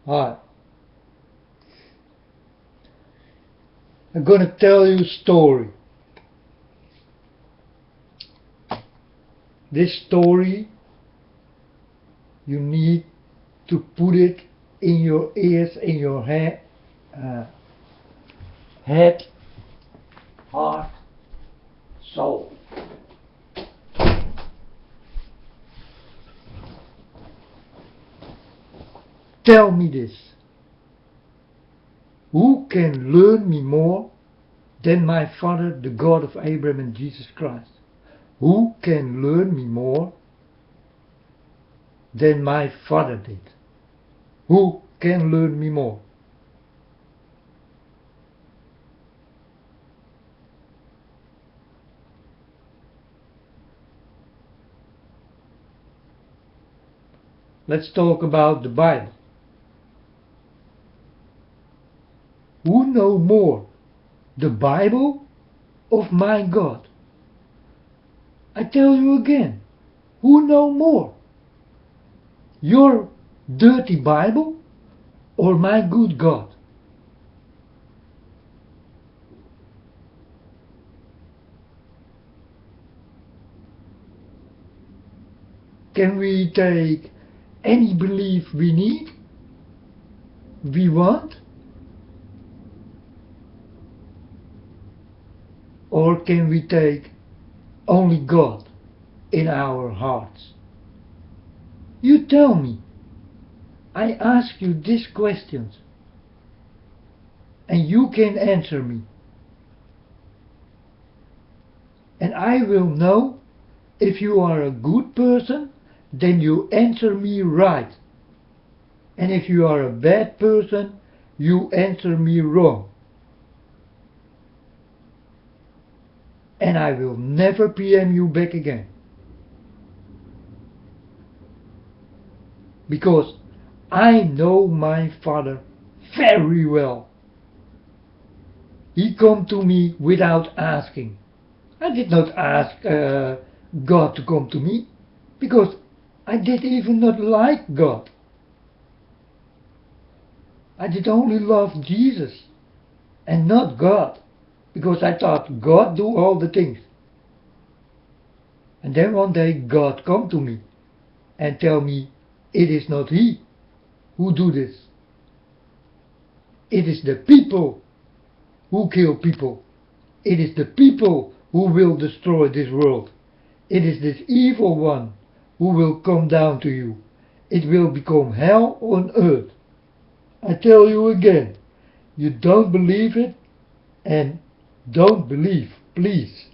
Hi. I'm gonna tell you a story. This story, you need to put it in your ears, in your head, heart, soul. Tell me this. Who can learn me more than my Father, the God of Abraham and Jesus Christ? Who can learn me more than my Father did? Who can learn me more? Let's talk about the Bible. Who know more, the Bible of my God? I tell you again, who know more? Your dirty Bible or my good God? Can we take any belief we need, we want? Or can we take only God in our hearts? You tell me. I ask you these questions and you can answer me. And I will know if you are a good person, then you answer me right. And if you are a bad person, you answer me wrong. And I will never PM you back again. Because I know my Father very well. He come to me without asking. I did not ask God to come to me, because I did even not like God. I did only love Jesus and not God, because I thought God do all the things. And then one day God come to me and tell me it is not He who do this. It is the people who kill people. It is the people who will destroy this world. It is this evil one who will come down to you. It will become hell on earth. I tell you again, you don't believe it, and don't believe, please.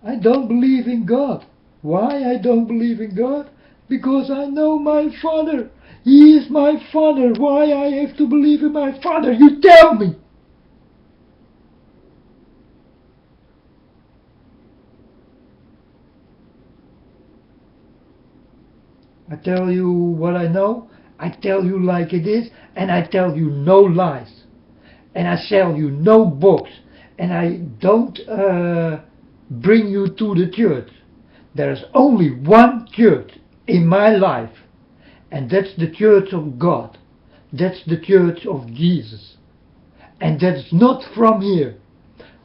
I don't believe in God. Why I don't believe in God? Because I know my Father. He is my Father. Why I have to believe in my Father? You tell me. I tell you what I know. I tell you like it is, and I tell you no lies. And I sell you no books, and I don't bring you to the church. There is only one church in my life, and that's the church of God. That's the church of Jesus. And that's not from here.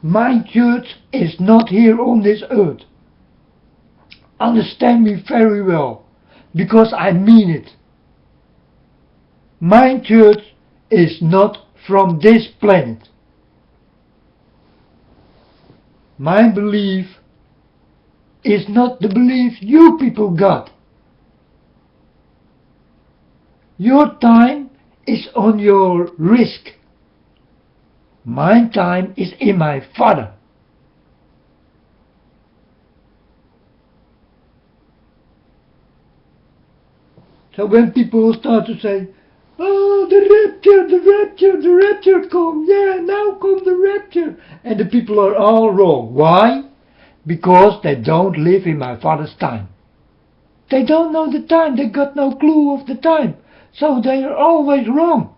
My church is not here on this earth. Understand me very well, because I mean it. My church is not from this planet. My belief is not the belief you people got. Your time is on your risk. My time is in my Father. So when people start to say, oh, the rapture come, yeah, now come the rapture. And the people are all wrong. Why? Because they don't live in my Father's time. They don't know the time, they got no clue of the time. So they are always wrong.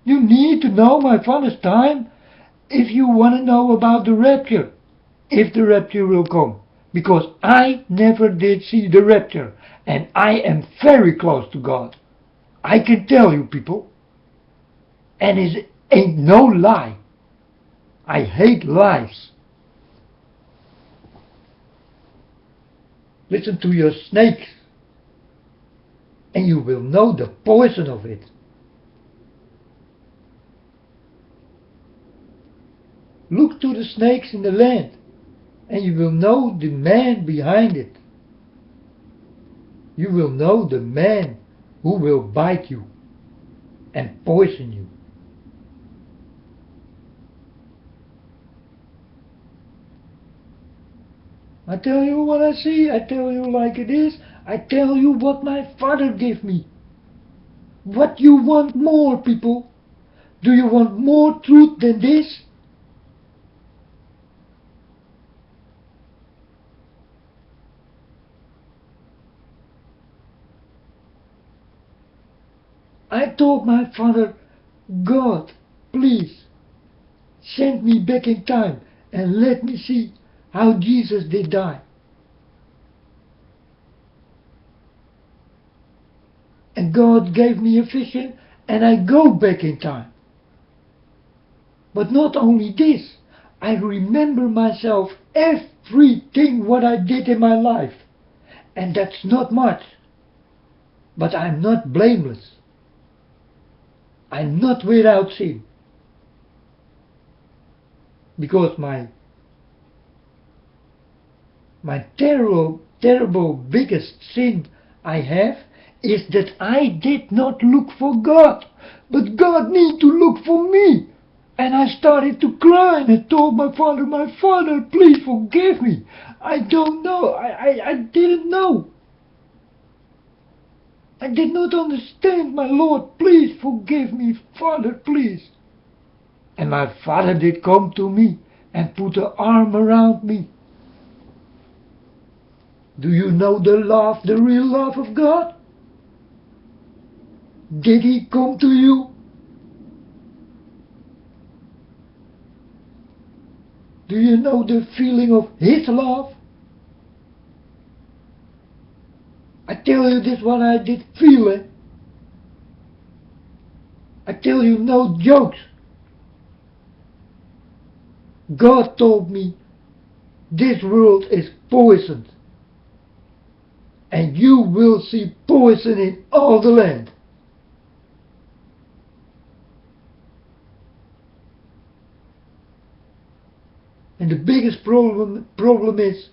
You need to know my Father's time if you want to know about the rapture, if the rapture will come. Because I never did see the rapture, and I am very close to God. I can tell you, people, and it ain't no lie. I hate lies. Listen to your snakes, and you will know the poison of it. Look to the snakes in the land, and you will know the man behind it. You will know the man who will bite you and poison you. I tell you what I see, I tell you like it is, I tell you what my father gave me. What you want more, people? Do you want more truth than this? I told my father, God, please, send me back in time and let me see how Jesus did die. And God gave me a vision and I go back in time. But not only this, I remember myself everything what I did in my life. And that's not much. But I'm not blameless. I'm not without sin. Because my terrible biggest sin I have is that I did not look for God. But God need to look for me. And I started to cry and I told my father, please forgive me. I don't know. I didn't know. I did not understand, my Lord. Please forgive me, Father, please. And my father did come to me and put an arm around me. Do you know the love, the real love of God? Did he come to you? Do you know the feeling of his love? I tell you this what I did feel it. I tell you no jokes. God told me this world is poisoned. And you will see poison in all the land. And the biggest problem is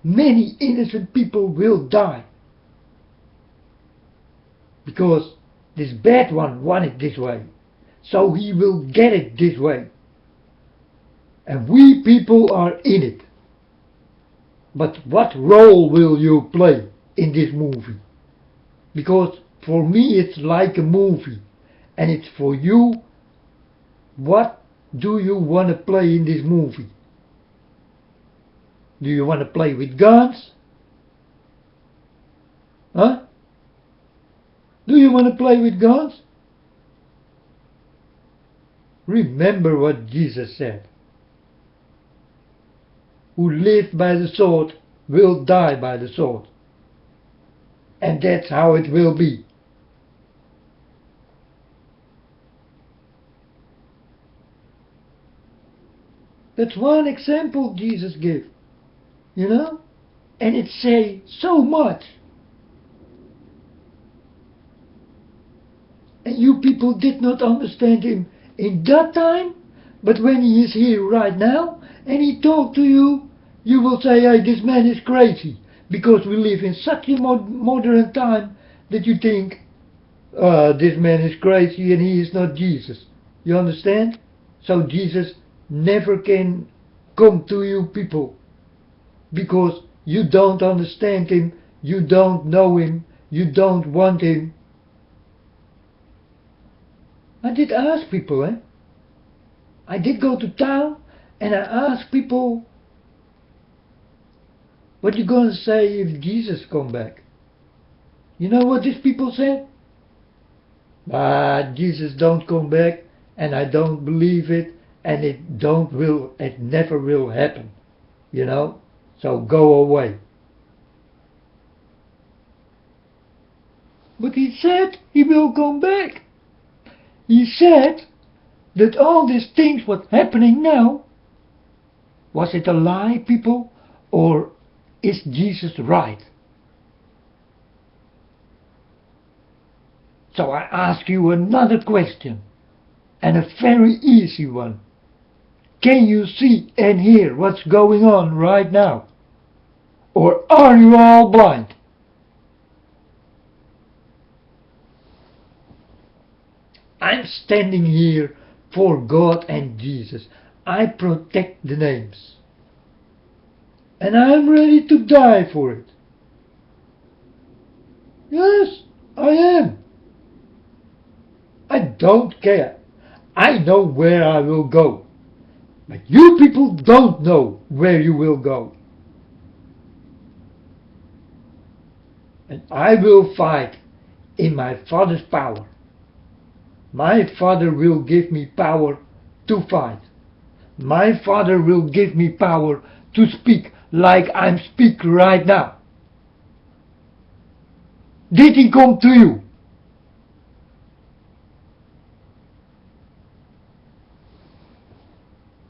many innocent people will die. Because this bad one wanted it this way. So he will get it this way. And we people are in it. But what role will you play in this movie? Because for me it's like a movie. And it's for you, what do you want to play in this movie? Do you want to play with guns? Huh? Do you want to play with guns? Remember what Jesus said. Who lived by the sword will die by the sword. And that's how it will be. That's one example Jesus gave. You know? And it says so much. And you people did not understand him in that time, but when he is here right now and he talk to you, you will say, hey, this man is crazy. Because we live in such a modern time that you think, this man is crazy and he is not Jesus. You understand? So Jesus never can come to you people. Because you don't understand him, you don't know him, you don't want him. I did ask people, I did go to town and I asked people, what you gonna say if Jesus come back? You know what these people said? Jesus don't come back and I don't believe it and it never will happen. You know? So go away. But he said he will come back. He said that all these things what's happening now, was it a lie, people, or is Jesus right? So I ask you another question, and a very easy one. Can you see and hear what's going on right now? Or are you all blind? I'm standing here for God and Jesus. I protect the names. And I'm ready to die for it. Yes, I am. I don't care. I know where I will go. But you people don't know where you will go. And I will fight in my Father's power. My Father will give me power to fight. My Father will give me power to speak like I'm speaking right now. Did he come to you?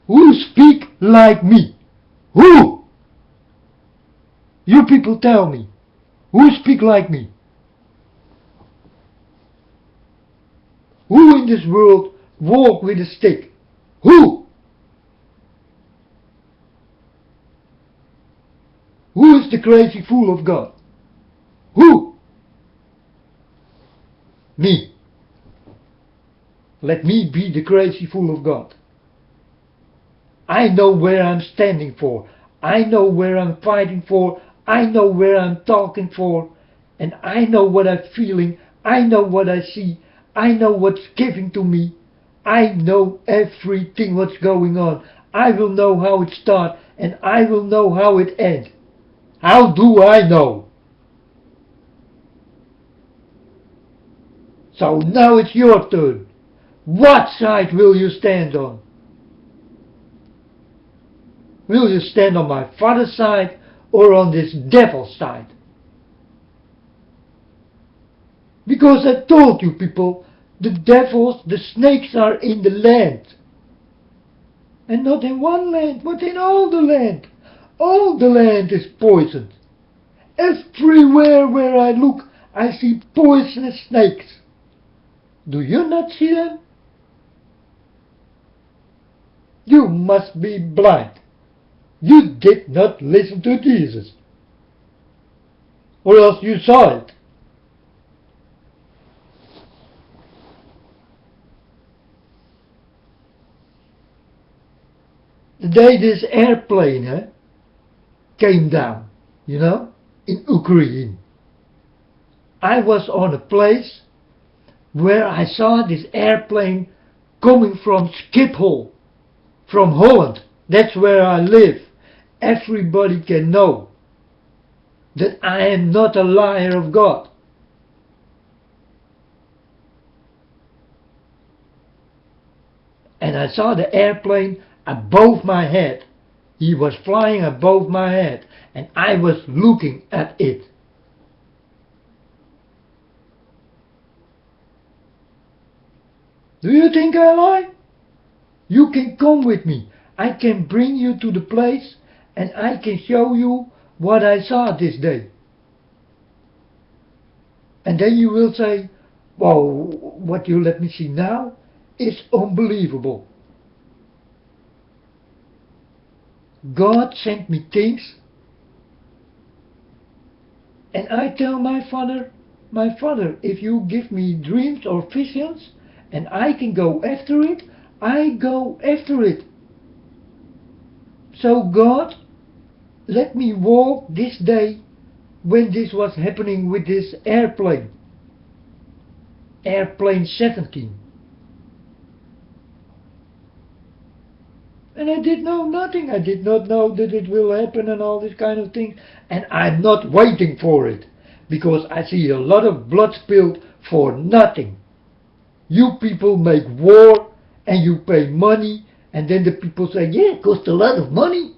Who speak like me? Who? You people tell me. Who speak like me? Who in this world walk with a stick? Who? Who is the crazy fool of God? Who? Me. Let me be the crazy fool of God. I know where I'm standing for. I know where I'm fighting for. I know where I'm talking for. And I know what I'm feeling. I know what I see. I know what's given to me. I know everything what's going on. I will know how it starts and I will know how it ends. How do I know? So now it's your turn. What side will you stand on? Will you stand on my Father's side or on this devil's side? Because I told you people, the devils, the snakes are in the land. And not in one land, but in all the land. All the land is poisoned. Everywhere where I look, I see poisonous snakes. Do you not see them? You must be blind. You did not listen to Jesus. Or else you saw it. The day this airplane came down, in Ukraine, I was on a place where I saw this airplane coming from Schiphol, from Holland. That's where I live. Everybody can know that I am not a liar of God. And I saw the airplane above my head. He was flying above my head and I was looking at it. Do you think I lie? You can come with me. I can bring you to the place and I can show you what I saw this day. And then you will say, well, what you let me see now is unbelievable. God sent me things and I tell my Father, if you give me dreams or visions and I can go after it, I go after it. So God, let me walk this day when this was happening with this airplane. Airplane 17. And I did know nothing. I did not know that it will happen and all this kind of thing. And I'm not waiting for it. Because I see a lot of blood spilled for nothing. You people make war and you pay money. And then the people say, yeah, it costs a lot of money.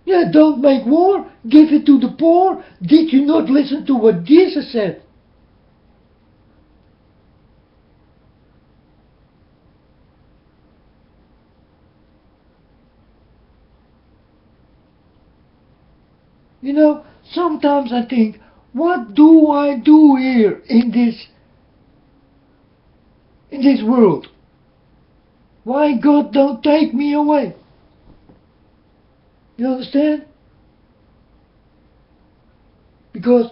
Yeah, don't make war. Give it to the poor. Did you not listen to what Jesus said? You know, sometimes I think, what do I do here in this world? Why God don't take me away? You understand? Because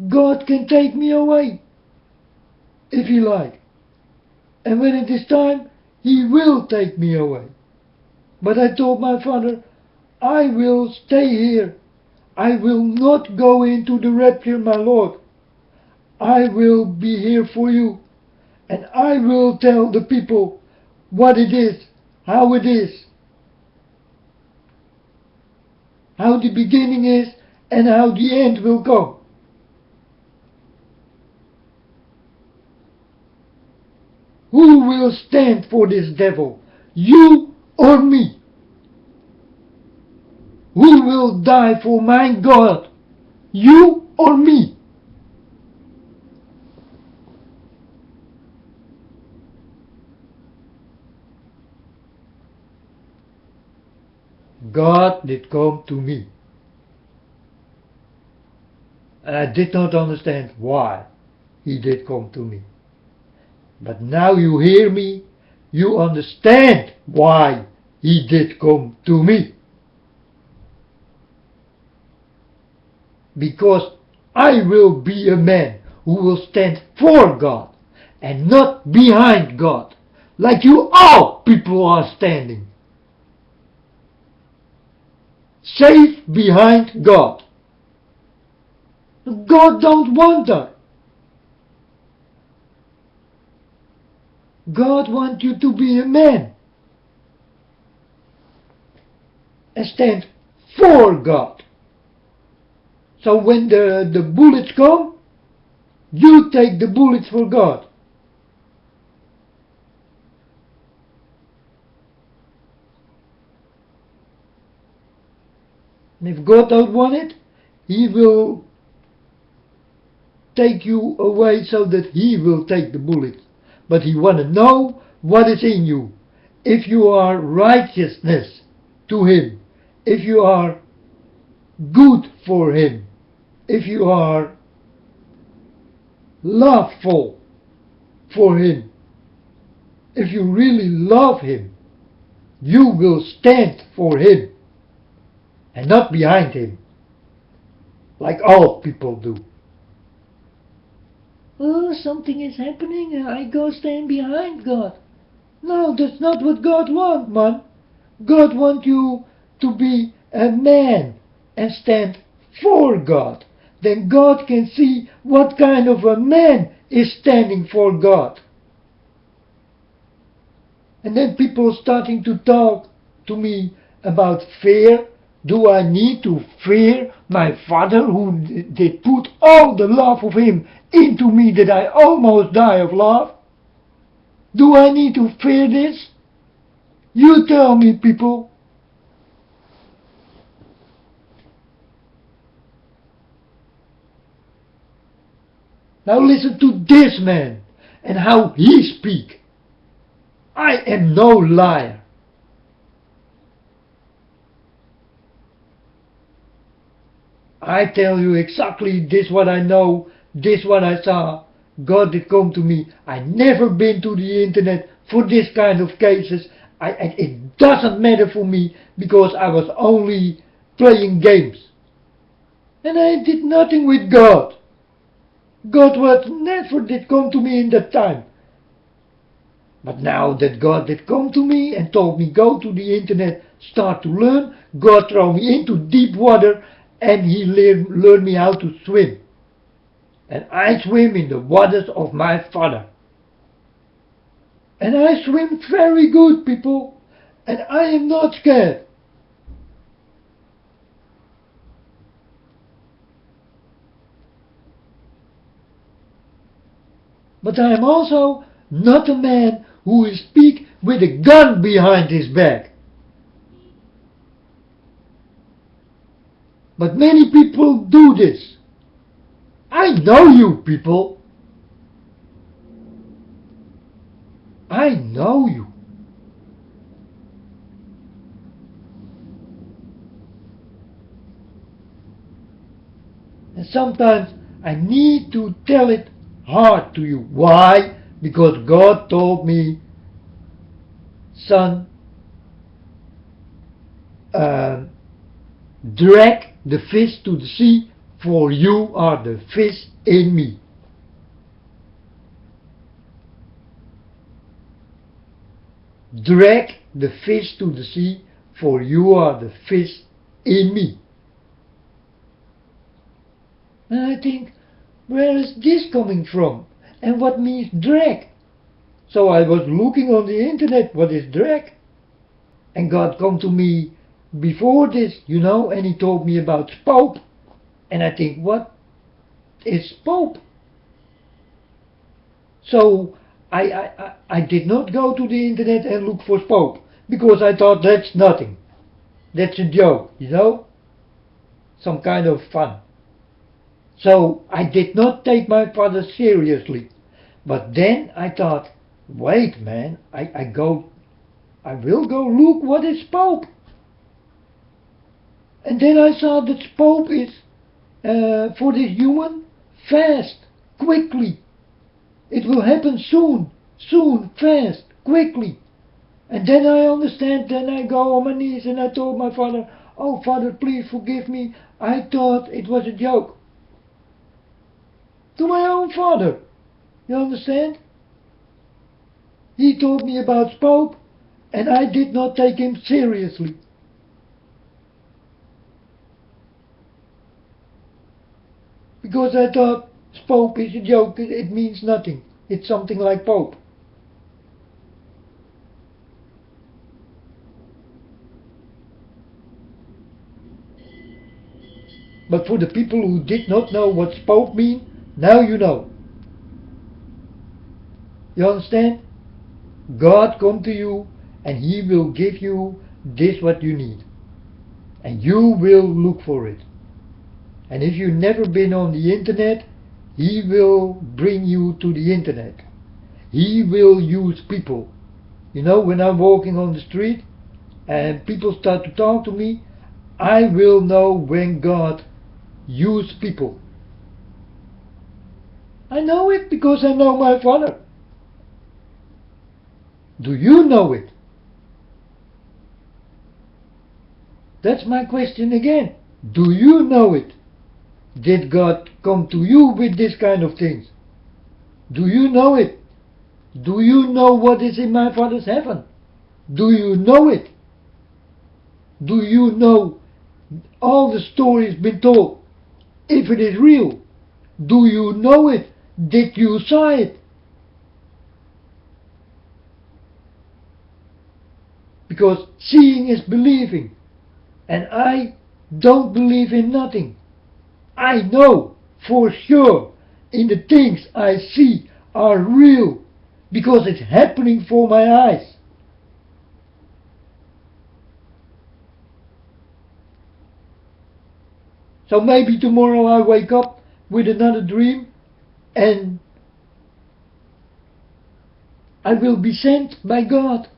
God can take me away if He like. And when it is time, He will take me away. But I told my father, I will stay here. I will not go into the rapture, my Lord. I will be here for you. And I will tell the people what it is, how it is, how the beginning is, and how the end will come. Who will stand for this devil? You or me? Who will die for my God? You or me? God did come to me. And I did not understand why He did come to me. But now you hear me, you understand why He did come to me. Because I will be a man who will stand for God and not behind God, like you all people are standing. Safe behind God. God don't want that. God wants you to be a man and stand for God. So when the bullets come, you take the bullets for God. And if God don't want it, He will take you away so that He will take the bullets. But He want to know what is in you. If you are righteousness to Him, if you are good for Him, if you are loveful for Him, if you really love Him, you will stand for Him and not behind Him, like all people do. Oh, something is happening, I go stand behind God. No, that's not what God wants, man. God wants you to be a man and stand for God. Then God can see what kind of a man is standing for God. And then people starting to talk to me about fear. Do I need to fear my Father who did put all the love of Him into me that I almost die of love? Do I need to fear this? You tell me, people. Now listen to this man and how he speak. I am no liar. I tell you exactly this what I know, this what I saw. God did come to me. I never been to the internet for this kind of cases. It doesn't matter for me because I was only playing games. And I did nothing with God. God was never did come to me in that time. But now that God did come to me and told me go to the internet, start to learn, God throw me into deep water and He learned me how to swim. And I swim in the waters of my Father. And I swim very good, people. And I am not scared. But I am also not a man who will speak with a gun behind his back. But many people do this. I know you people. I know you. And sometimes I need to tell it hard to you. Why? Because God told me, son, uh, drag the fish to the sea, for you are the fish in me. Drag the fish to the sea, for you are the fish in me. And I think, where is this coming from? And what means drag? So I was looking on the internet, what is drag? And God come to me before this, and he told me about spoop. And I think, what is spoop? So I did not go to the internet and look for spoop, because I thought that's nothing. That's a joke, some kind of fun. So I did not take my father seriously. But then I thought, wait man, I will go look what is spoop. And then I saw that spoop is for this human fast, quickly. It will happen soon, fast, quickly. And then I understand, then I go on my knees and I told my father, oh father, please forgive me, I thought it was a joke. To my own father, you understand? He told me about spoop and I did not take him seriously. Because I thought spoop is a joke, it means nothing. It's something like Pope. But for the people who did not know what spoop means, now you know. You understand? God come to you and he will give you this what you need. And you will look for it. And if you've never been on the internet, he will bring you to the internet. He will use people. When I'm walking on the street and people start to talk to me, I will know when God uses people. I know it because I know my Father. Do you know it? That's my question again. Do you know it? Did God come to you with this kind of things? Do you know it? Do you know what is in my Father's heaven? Do you know it? Do you know all the stories been told? If it is real, do you know it? Did you saw it? Because seeing is believing. And I don't believe in nothing. I know for sure in the things I see are real because it's happening for my eyes. So maybe tomorrow I wake up with another dream and I will be sent by God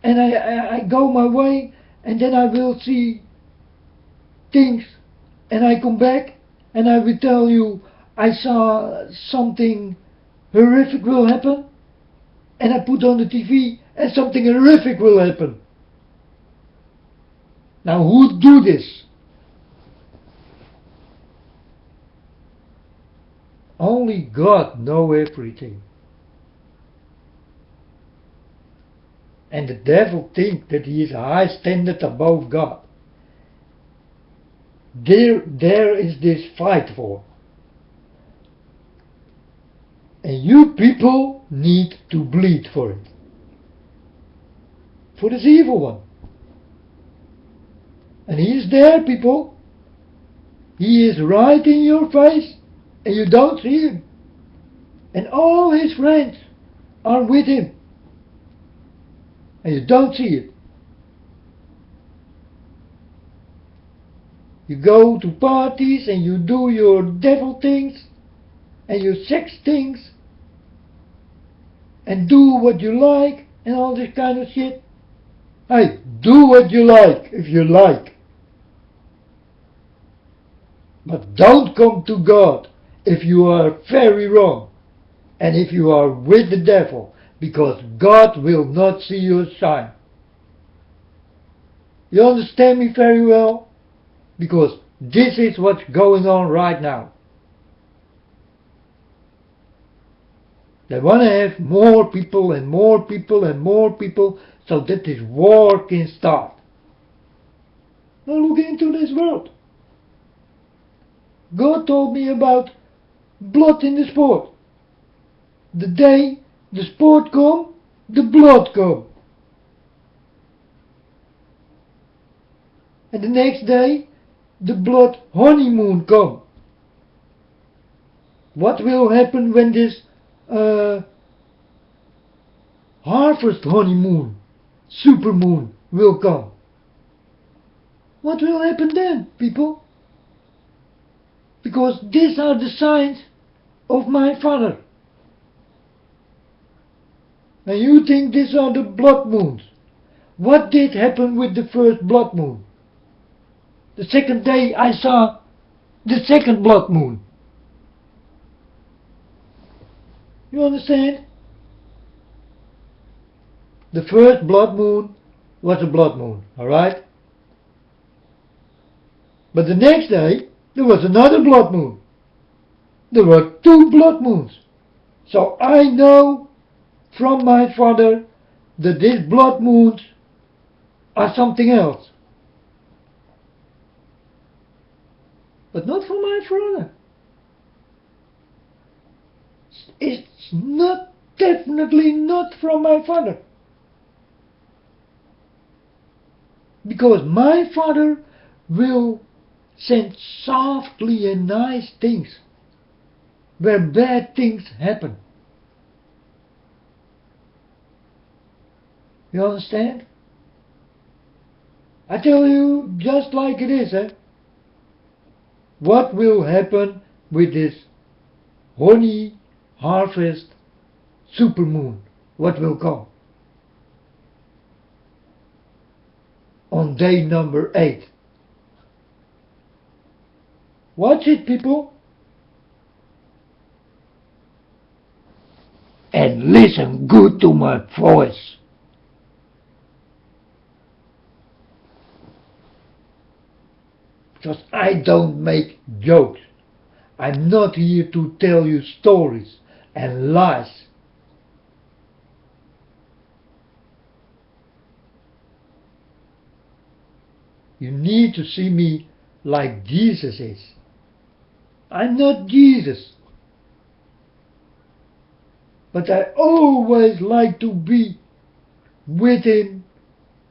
and I go my way and then I will see things and I come back and I will tell you I saw something horrific will happen and I put on the TV and something horrific will happen. Now who do this? Only God knows everything. And the devil thinks that he is a high standard above God. There is this fight for. And you people need to bleed for it. For this evil one. And he is there, people. He is right in your face and you don't see him. And all his friends are with him. And you don't see it. You go to parties and you do your devil things and your sex things and do what you like and all this kind of shit. Hey, do what you like if you like. But don't come to God if you are very wrong and if you are with the devil, because God will not see your sign. You understand me very well? Because this is what's going on right now. They want to have more people and more people and more people so that this war can start. Now look into this world. God told me about blood in the sport. The day the sport come, the blood come. And the next day, the blood honeymoon come. What will happen when this harvest honeymoon, supermoon will come? What will happen then, people? Because these are the signs of my Father. And you think these are the blood moons. What did happen with the first blood moon? The second day I saw the second blood moon. You understand? The first blood moon was a blood moon, alright? But the next day there was another blood moon. There were two blood moons. So I know from my Father that these blood moons are something else. But not from my Father. It's not, definitely not from my Father. Because my Father will send softly and nice things where bad things happen. You understand? I tell you just like it is, eh? What will happen with this honey harvest supermoon? What will come? On day number 8. Watch it, people. And listen good to my voice. Because I don't make jokes. I'm not here to tell you stories and lies. You need to see me like Jesus is. I'm not Jesus. But I always like to be with Him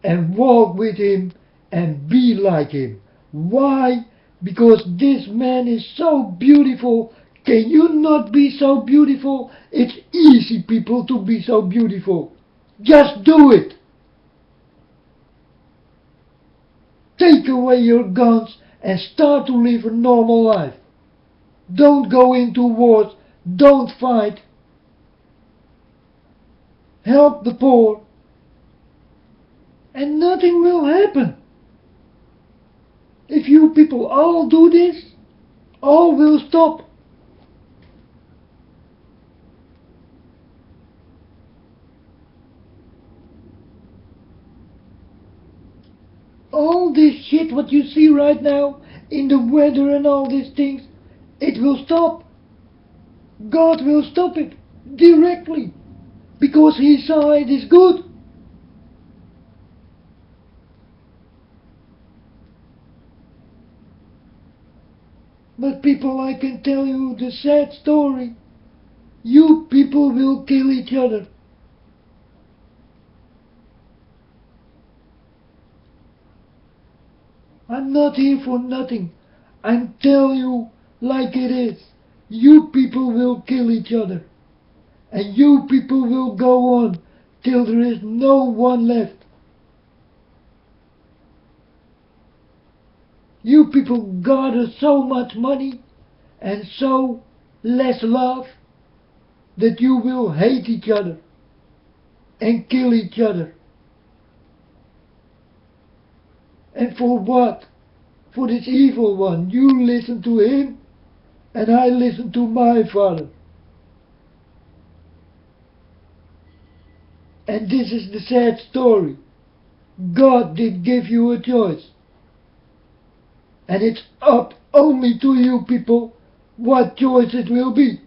and walk with Him and be like Him. Why? Because this man is so beautiful. Can you not be so beautiful? It's easy, people, to be so beautiful. Just do it. Take away your guns and start to live a normal life. Don't go into wars. Don't fight. Help the poor. And nothing will happen. If you people all do this, all will stop. All this shit what you see right now in the weather and all these things, it will stop. God will stop it directly because He saw it is good. But people, I can tell you the sad story. You people will kill each other. I'm not here for nothing. I'm telling you like it is. You people will kill each other. And you people will go on till there is no one left. You people gather so much money and so less love that you will hate each other and kill each other. And for what? for this evil one. You listen to him, and I listen to my Father. And this is the sad story. God did give you a choice. And it's up only to you people what choice it will be.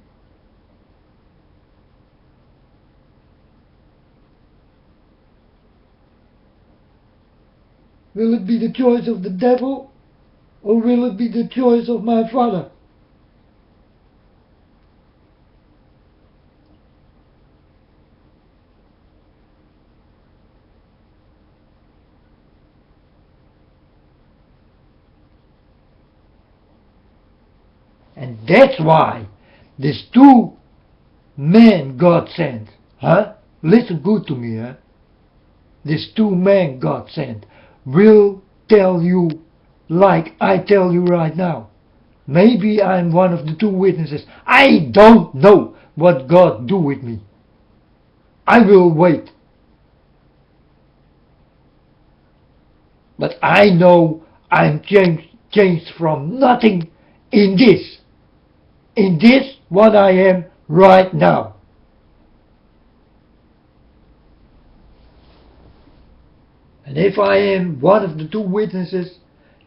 Will it be the choice of the devil, or will it be the choice of my Father? And that's why these two men God sent, listen good to me, these two men God sent will tell you like I tell you right now. Maybe I'm one of the two witnesses. I don't know what God do with me. I will wait. But I know I'm changed from nothing in this what I am right now. And if I am one of the two witnesses,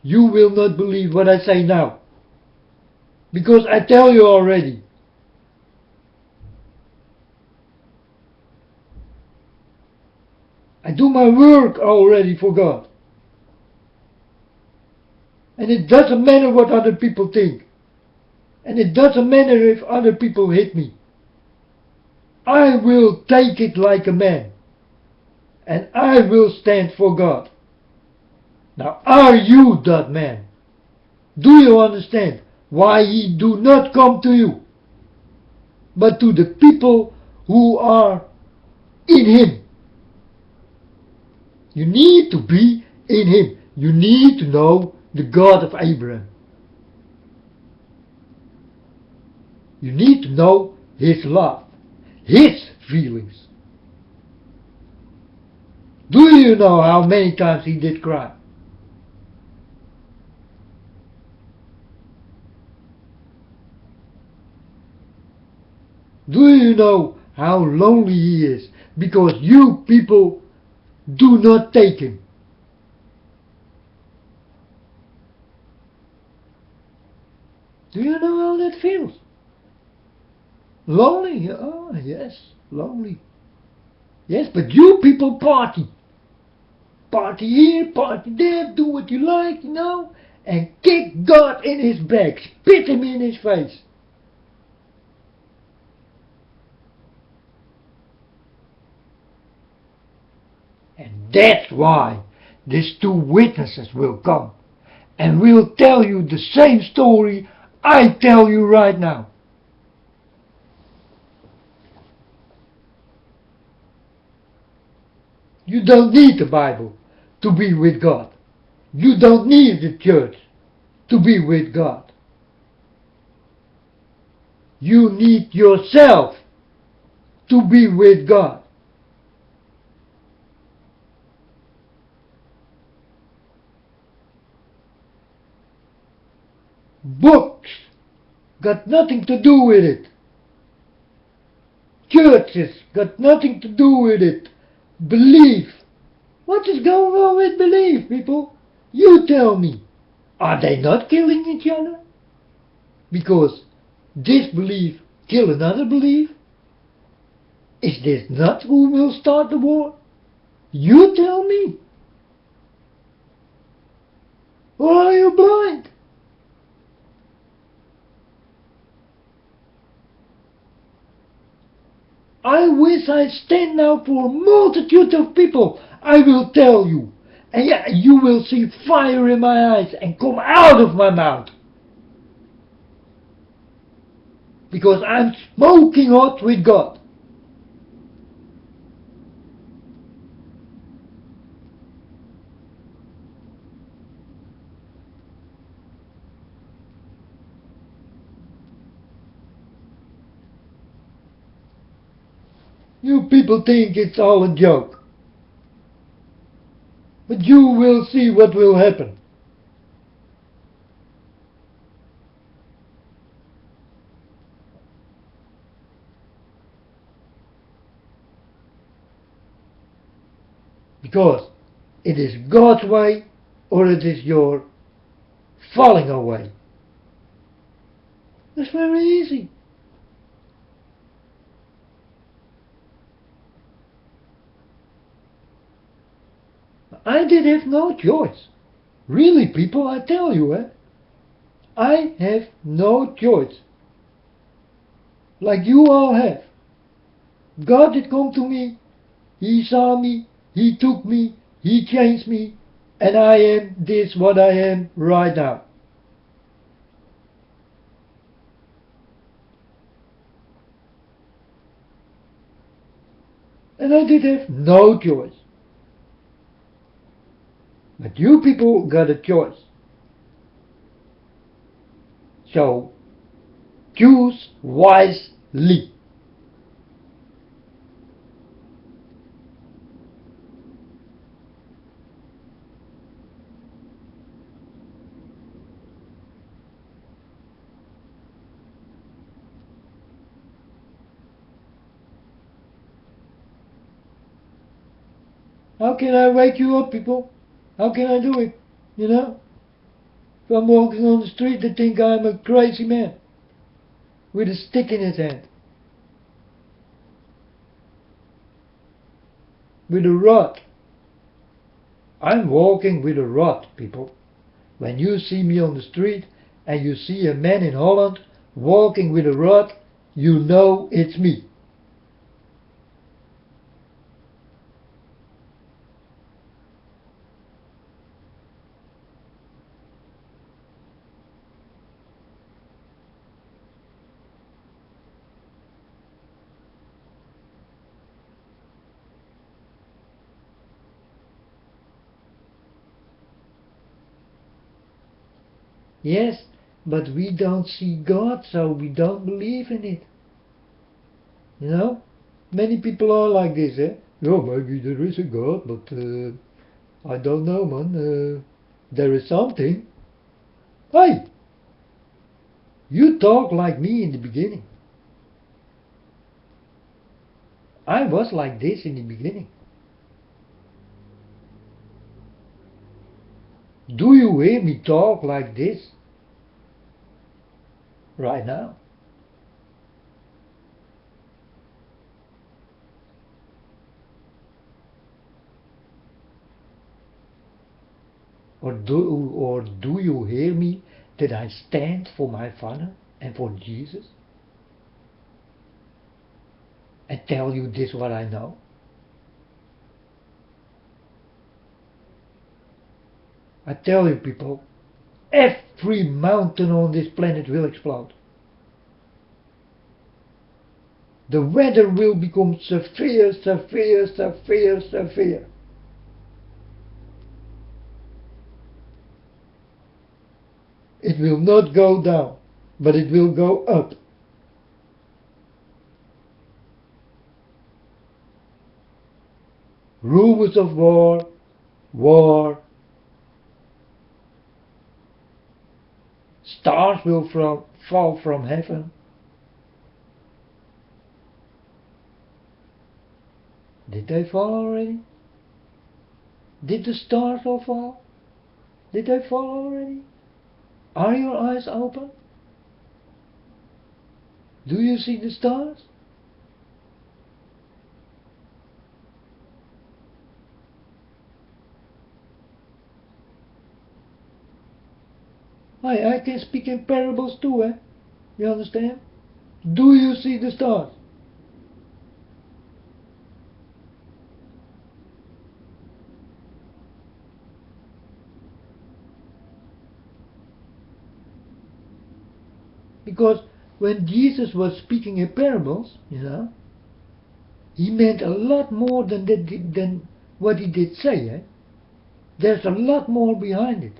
you will not believe what I say now. Because I tell you already. I do my work already for God. And it doesn't matter what other people think. And it doesn't matter if other people hit me. I will take it like a man. And I will stand for God. Now are you that man? Do you understand why he do not come to you, but to the people who are in him? You need to be in him. You need to know the God of Abraham. You need to know his love, his feelings. Do you know how many times he did cry? Do you know how lonely he is? Because you people do not take him. Do you know how that feels? Lonely? Oh, yes, lonely. Yes, but you people party. Party here, party there, do what you like, and kick God in his back, spit him in his face. And that's why these two witnesses will come and will tell you the same story I tell you right now. You don't need the Bible to be with God. You don't need the church to be with God. You need yourself to be with God. Books got nothing to do with it. Churches got nothing to do with it. Belief. What is going on with belief, people? You tell me. Are they not killing each other? Because this belief kill another belief? Is this not who will start the war? You tell me. Or are you blind? I wish I stand now for a multitude of people. I will tell you. And yeah, you will see fire in my eyes and come out of my mouth. Because I'm smoking hot with God. You people think it's all a joke. But you will see what will happen. because it is God's way or it is your falling away. It's very easy. I did have no choice. Really, people, I tell you, I have no choice. Like you all have. God did come to me, He saw me, He took me, He changed me, and I am this what I am right now. And I did have no choice. But you people got a choice. So, choose wisely. How can I wake you up, people? How can I do it? You know? If I'm walking on the street, they think I'm a crazy man with a stick in his hand, with a rod. I'm walking with a rod, people. When you see me on the street and you see a man in Holland walking with a rod, you know it's me. Yes, but we don't see God, so we don't believe in it. You know? Many people are like this, eh? Oh, maybe there is a God, but I don't know, man. There is something. Hey! You talk like me in the beginning. I was like this in the beginning. Do you hear me talk like this right now? Or do you hear me that I stand for my Father and for Jesus and tell you this what I know? I tell you, people, every mountain on this planet will explode. The weather will become severe, severe, severe, severe. It will not go down, but it will go up. Rumors of war, war. Stars will fall from heaven. Did they fall already? Did the stars all fall? Did they fall already? Are your eyes open? Do you see the stars? I can speak in parables too, eh? You understand? Do you see the stars? Because when Jesus was speaking in parables, he meant a lot more than what he did say, eh? There's a lot more behind it.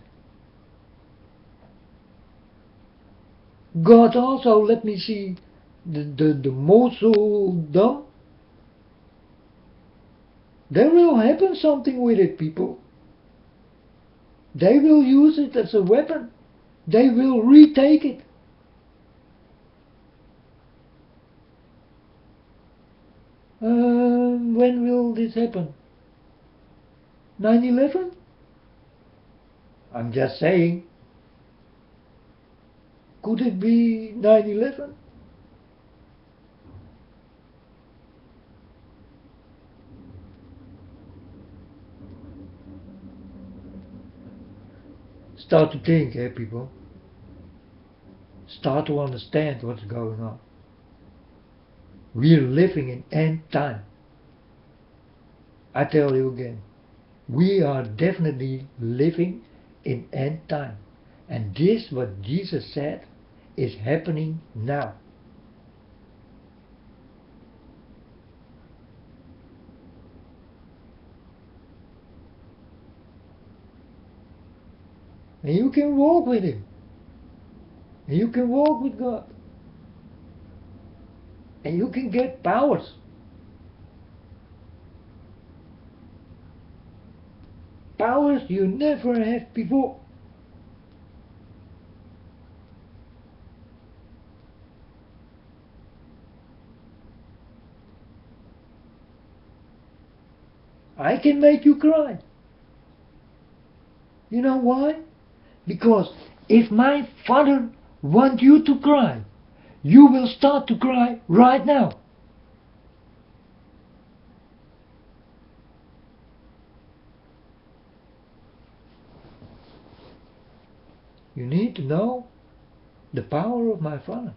God also let me see the Mosul Dam. There will happen something with it, people. They will use it as a weapon. They will retake it. When will this happen? 9/11? I'm just saying. Could it be 9/11? Start to think, people. Start to understand what's going on. We're living in end time. I tell you again, we are definitely living in end time. And this, what Jesus said, is happening now. And you can walk with Him. And you can walk with God. And you can get powers. Powers you never had before. I can make you cry. You know why? Because if my Father wants you to cry, you will start to cry right now. You need to know the power of my Father.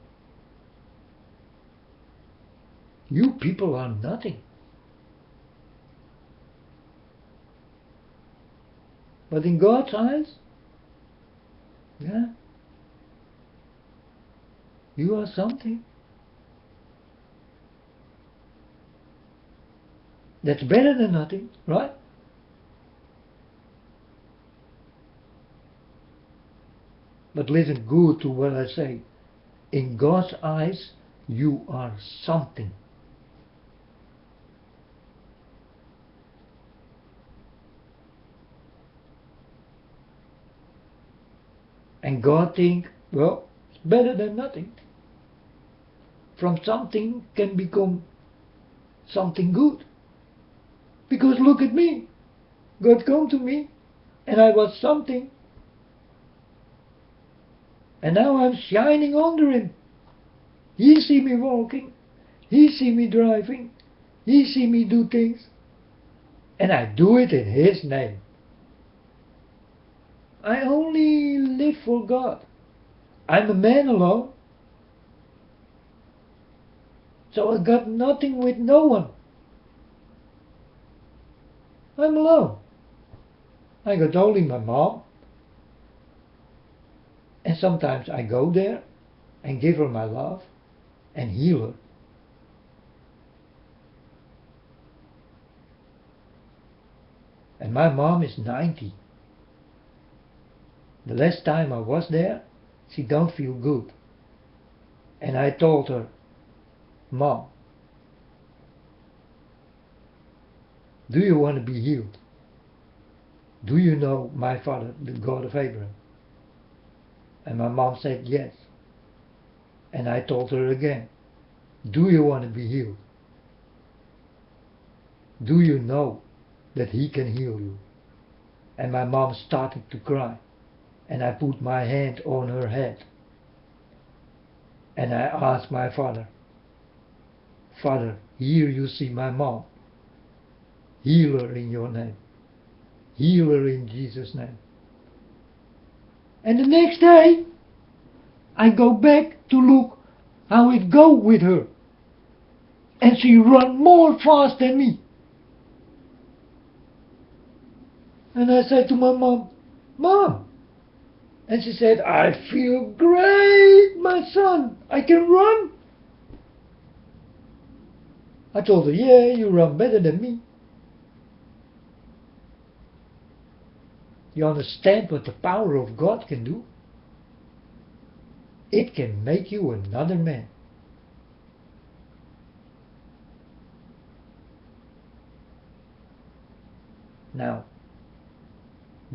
You people are nothing. But in God's eyes, yeah, you are something. That's better than nothing, right? But listen good to what I say. In God's eyes, you are something. And God thinks, well, it's better than nothing. From something can become something good. Because look at me. God come to me and I was something. And now I'm shining under Him. He see me walking. He see me driving. He see me do things. And I do it in His name. I only live for God. I'm a man alone. So I got nothing with no one. I'm alone. I got only my mom. And sometimes I go there and give her my love and heal her. And my mom is 90. The last time I was there, she don't feel good. And I told her, Mom, do you want to be healed? Do you know my Father, the God of Abraham? And my mom said yes. And I told her again, do you want to be healed? Do you know that He can heal you? And my mom started to cry. And I put my hand on her head. And I asked my Father, Father, here you see my mom. Heal her in your name. Heal her in Jesus' name. And the next day, I go back to look how it go with her. And she run more fast than me. And I said to my mom, Mom. And she said, I feel great, my son. I can run. I told her, yeah, you run better than me. You understand what the power of God can do? It can make you another man. Now,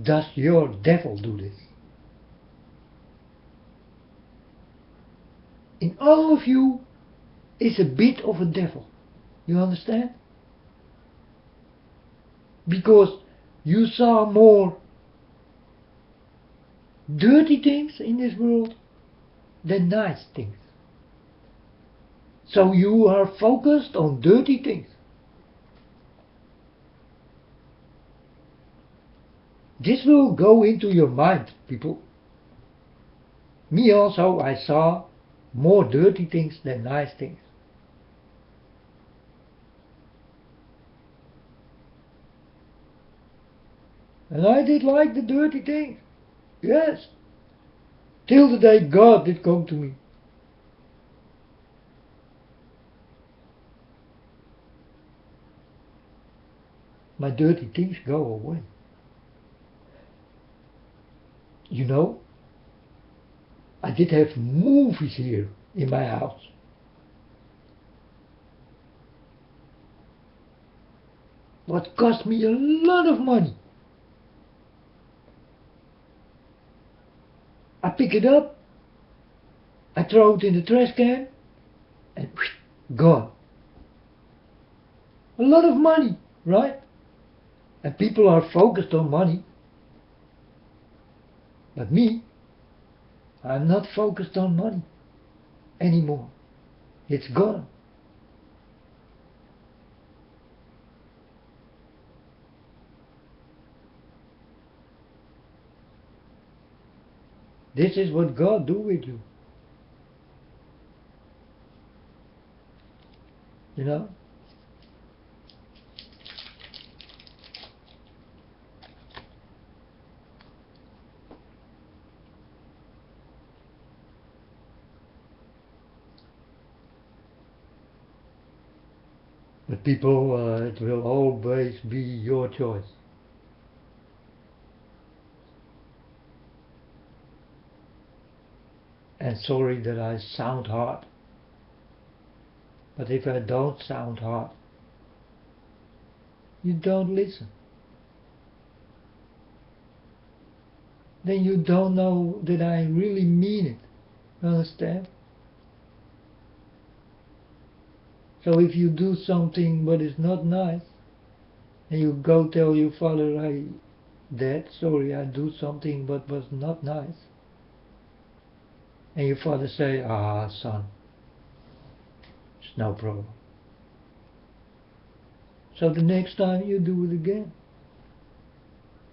does your devil do this? In all of you is a bit of a devil. You understand? Because You saw more dirty things in this world than nice things. So you are focused on dirty things. This will go into your mind, people. Me also, I saw more dirty things than nice things. And I did like the dirty things. Yes. Till the day God did come to me. My dirty things go away. You know, I did have movies here in my house. What cost me a lot of money. I pick it up, I throw it in the trash can, and gone. A lot of money, right? And people are focused on money. But me, I'm not focused on money anymore. It's gone. This is what God do with you. You know? But people, it will always be your choice. And sorry that I sound hard. But if I don't sound hard, you don't listen. Then you don't know that I really mean it. Understand? So if you do something but it's not nice, and you go tell your father, hey, Dad, sorry, I do something but was not nice. And your father say, son, it's no problem. So the next time you do it again,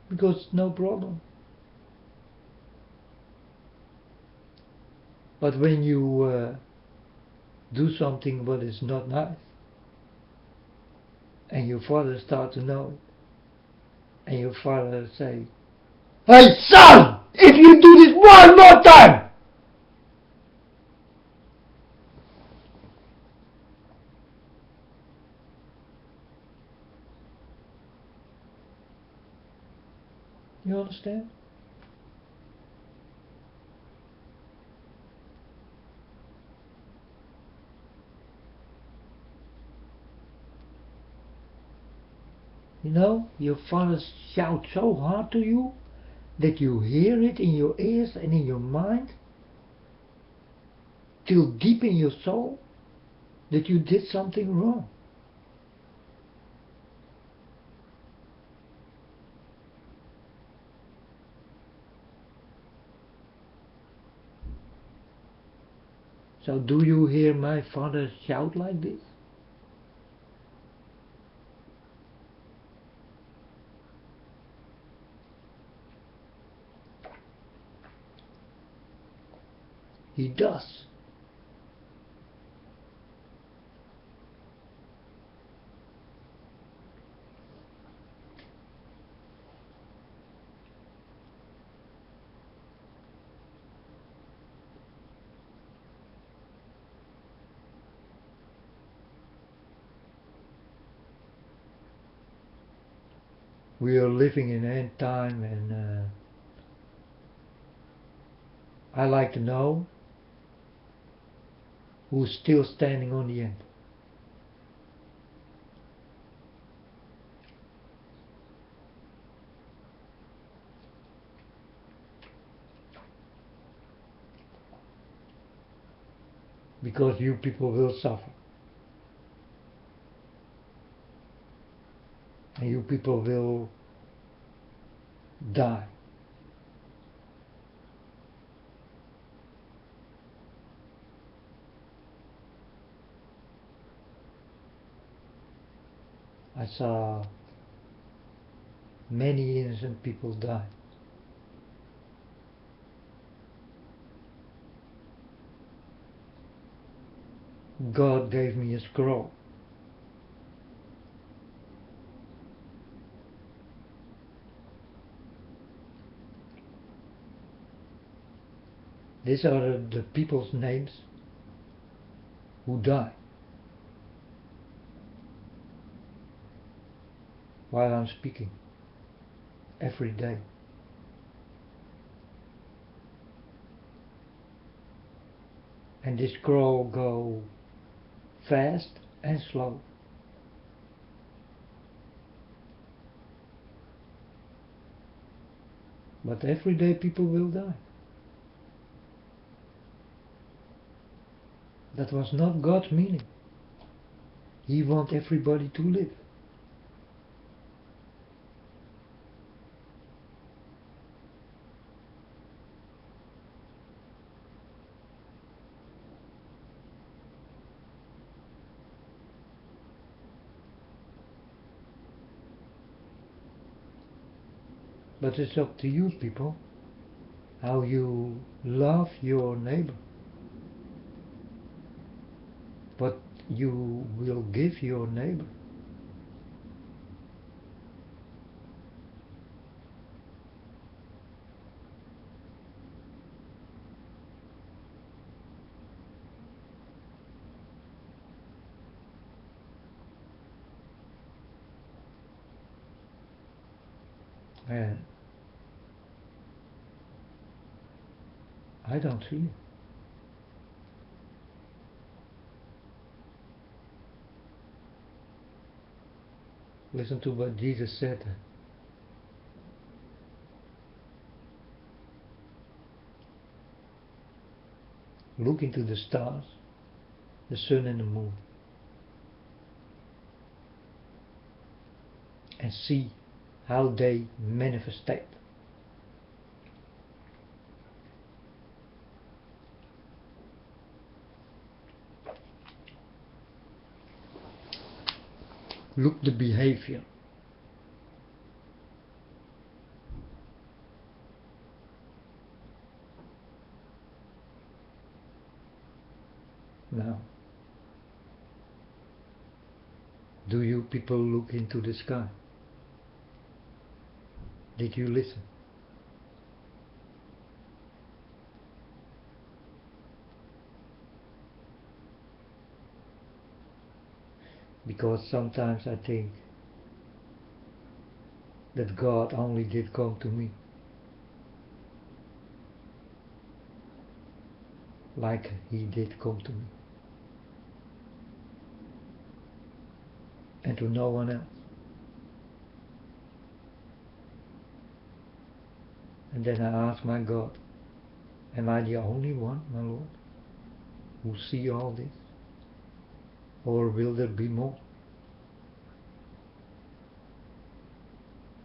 because it's no problem. But when you do something but is not nice, and your father start to know it, and your father say, hey son, if you do this one more time, you understand? You know, your father shouts so hard to you that you hear it in your ears and in your mind till deep in your soul that you did something wrong. So do you hear my father shout like this? He does. We are living in end time, and I like to know who's still standing on the end. Because you people will suffer. And you people will die. I saw many innocent people die. God gave me a scroll. These are the people's names who die while I'm speaking every day. And this scroll go fast and slow. But every day people will die. That was not God's meaning. He wants everybody to live. But it's up to you people, how you love your neighbor. What you will give your neighbor. And I don't see it. Listen to what Jesus said. Look into the stars, the sun and the moon, and see how they manifestate. Look the behavior. Now, do you people look into the sky? Did you listen? Because sometimes I think that God only did come to me, like He did come to me, and to no one else. And then I ask my God, am I the only one, my Lord, who see all this? Or will there be more?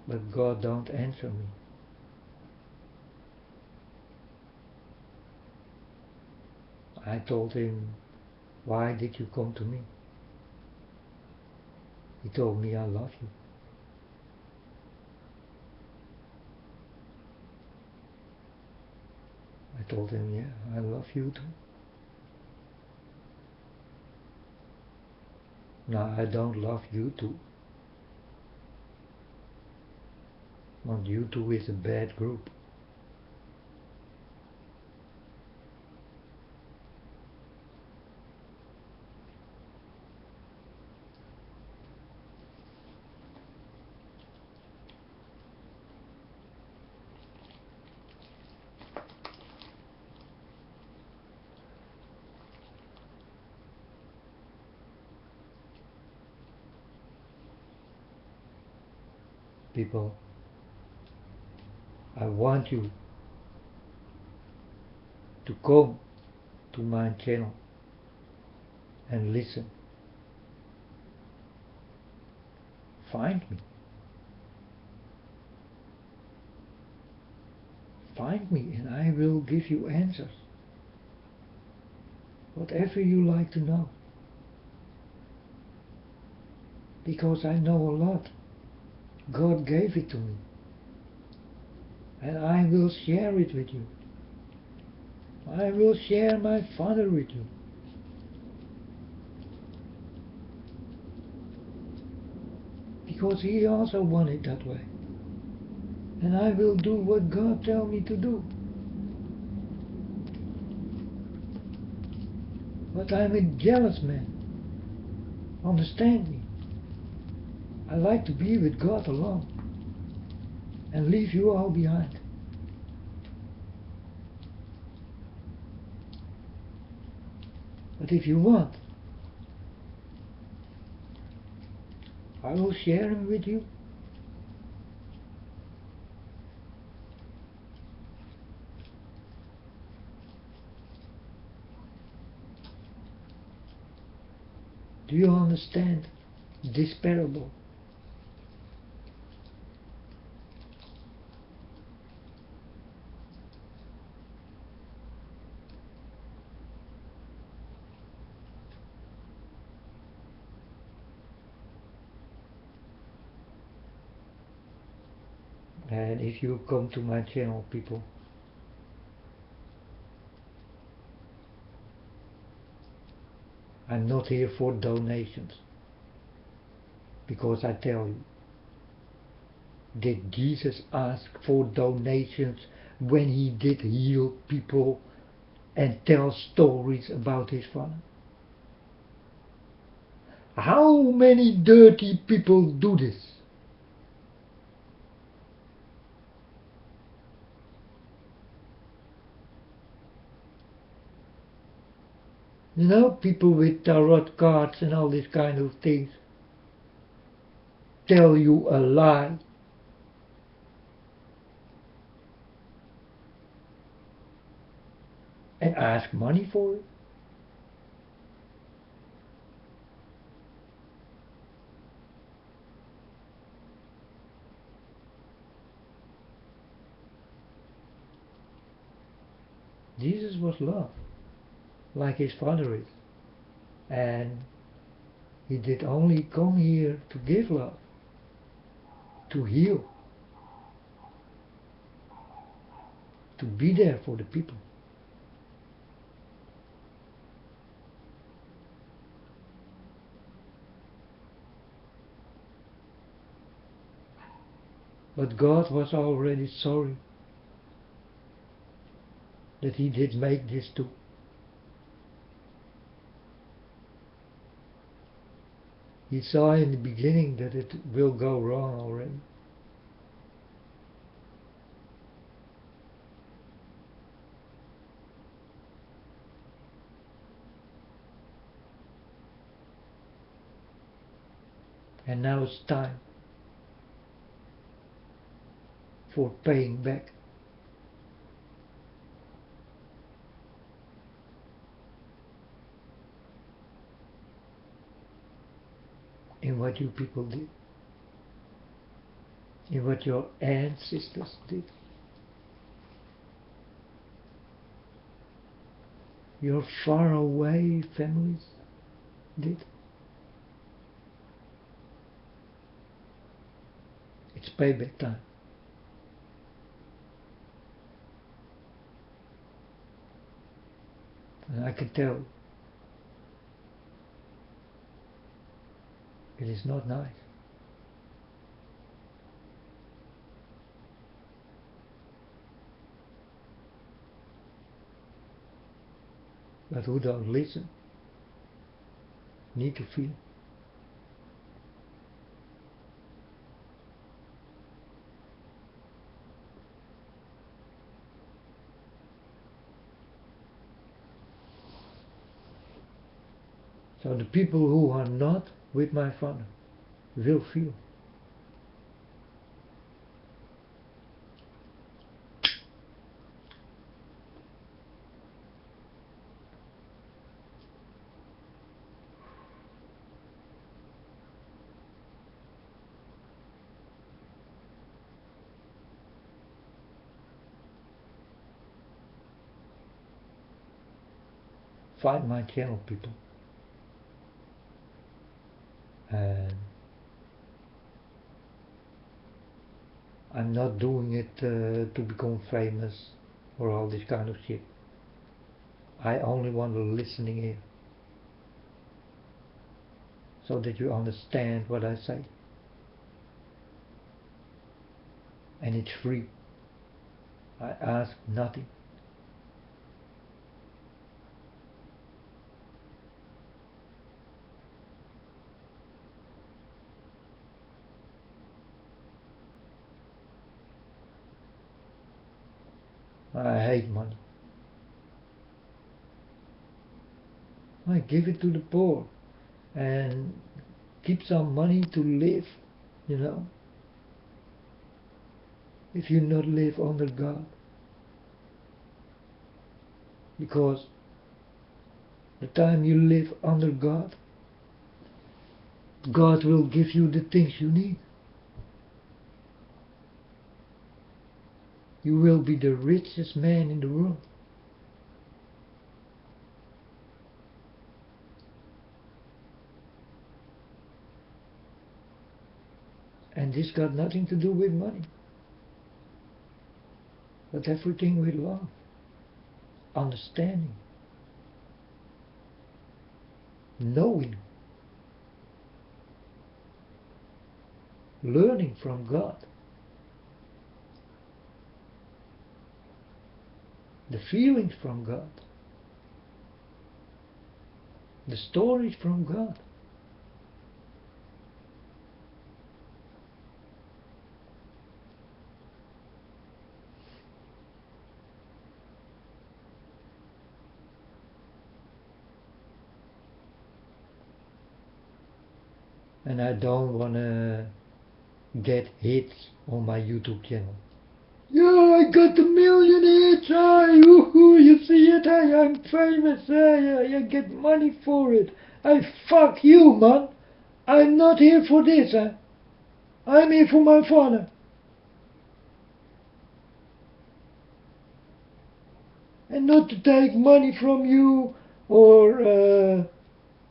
But God don't answer me. I told Him, why did you come to me? He told me, I love you. I told him, yeah, I love you too. No, I don't love you too. Want you two is a bad group. People, I want you to come to my channel and listen. Find me. Find me and I will give you answers. Whatever you like to know. Because I know a lot. God gave it to me. And I will share it with you. I will share my Father with you. Because He also wanted that way. And I will do what God tells me to do. But I'm a jealous man. Understand me. I like to be with God alone. And leave you all behind. But if you want, I will share Him with you. Do you understand this parable? And if you come to my channel, people, I'm not here for donations. Because I tell you, did Jesus ask for donations when He did heal people and tell stories about His Father? How many dirty people do this? You know, people with tarot cards and all these kind of things tell you a lie. And ask money for it. Jesus was love, like His Father is. And He did only come here to give love, to heal, to be there for the people. But God was already sorry that He did make this too. He saw in the beginning that it will go wrong already. And now it's time for paying back. In what you people did. In what your ancestors did. Your faraway families did. It's payback time. And I can tell it is not nice. But who don't listen need to feel. So the people who are not with my Father will feel. find my channel, people. And I'm not doing it to become famous or all this kind of shit. I only want a listening ear, so that you understand what I say. And it's free. I ask nothing. I hate money. I give it to the poor and keep some money to live, you know. If you not live under God. Because the time you live under God, God will give you the things you need. You will be the richest man in the world. And this got nothing to do with money, but everything with love, understanding, knowing, learning from God, the feelings from God, the stories from God. And I don't want to get hits on my YouTube channel. Yeah, I got a million hits, you see it, I'm famous, I get money for it. Fuck you, man. I'm not here for this, I'm here for my father. And not to take money from you or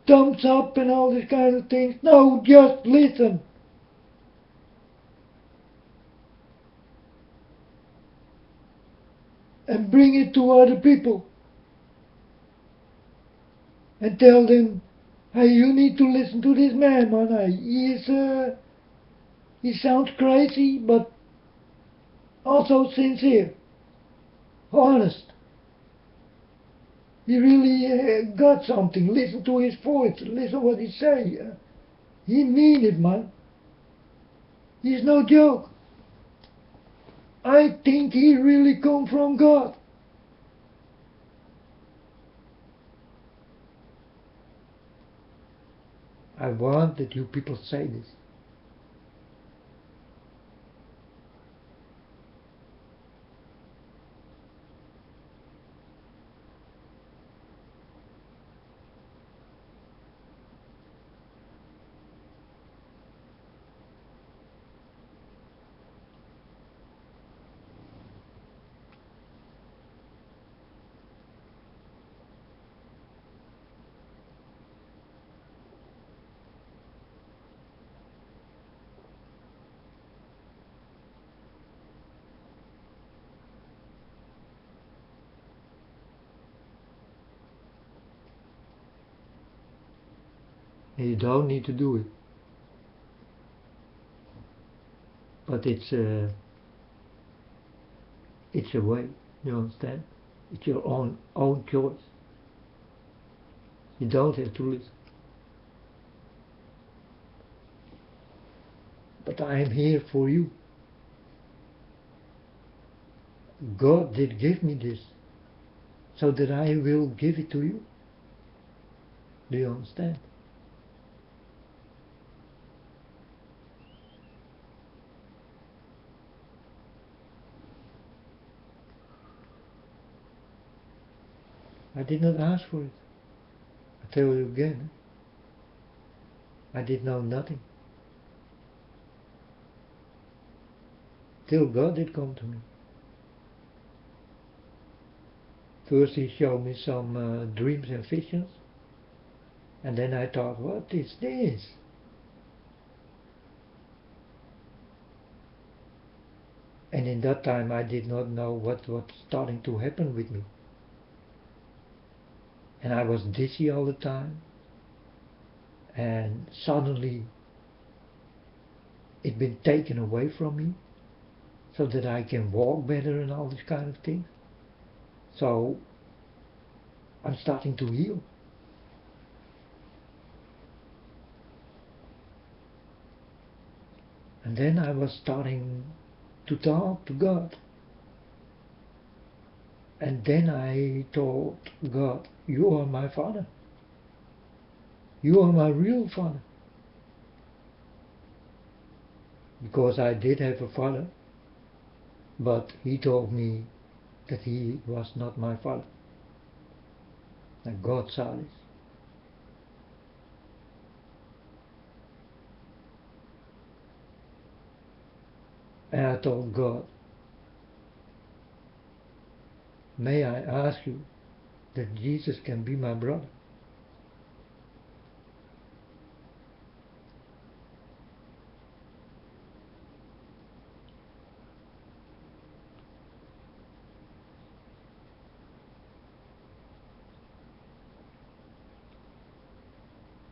thumbs up and all these kind of things. No, just listen. And bring it to other people. And tell them, hey, you need to listen to this man, man. He sounds crazy, but also sincere, honest. He really got something. Listen to his voice. Listen what he say. He mean it, man. He's no joke. I think he really come from God. I want that you people say this. And you don't need to do it. But it's a way, you understand? It's your own choice. You don't have to listen. But I am here for you. God did give me this, so that I will give it to you. Do you understand? I did not ask for it. I tell you again. I did know nothing. Till God did come to me. First he showed me some dreams and visions, and then I thought, what is this? And in that time I did not know what was starting to happen with me. And I was dizzy all the time, and suddenly it been taken away from me so that I can walk better and all this kind of thing. So I'm starting to heal. And then I was starting to talk to God. And then I told God, you are my Father. You are my real Father. Because I did have a father, but he told me that he was not my father. That God saw this. And I told God, may I ask you that Jesus can be my brother?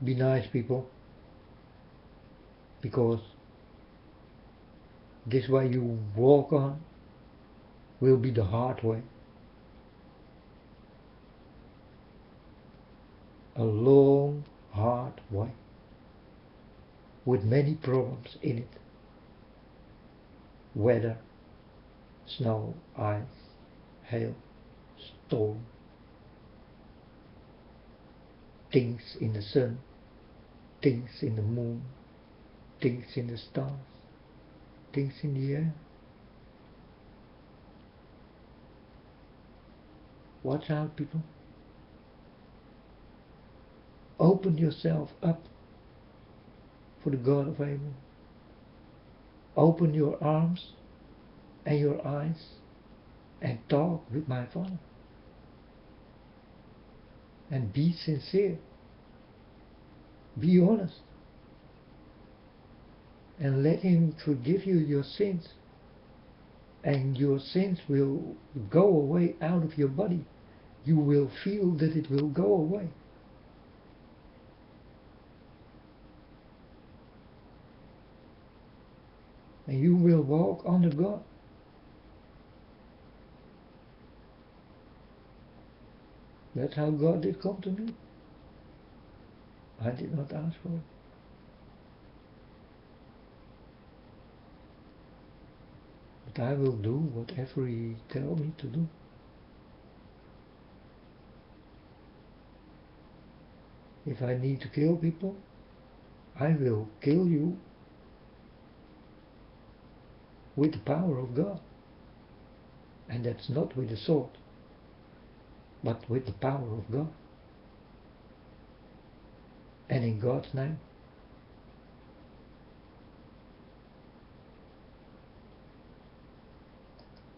Be nice, people, because this way you walk on will be the hard way. A long, hard way with many problems in it. Weather, snow, ice, hail, storm, things in the sun, things in the moon, things in the stars, things in the air. Watch out, people. Open yourself up for the God of Abraham. Open your arms and your eyes and talk with my Father. And be sincere. Be honest. And let Him forgive you your sins. And your sins will go away out of your body. You will feel that it will go away. And you will walk under God. That's how God did come to me. I did not ask for it. But I will do whatever He tells me to do. If I need to kill people, I will kill you with the power of God. And that's not with a sword, but with the power of God. And in God's name.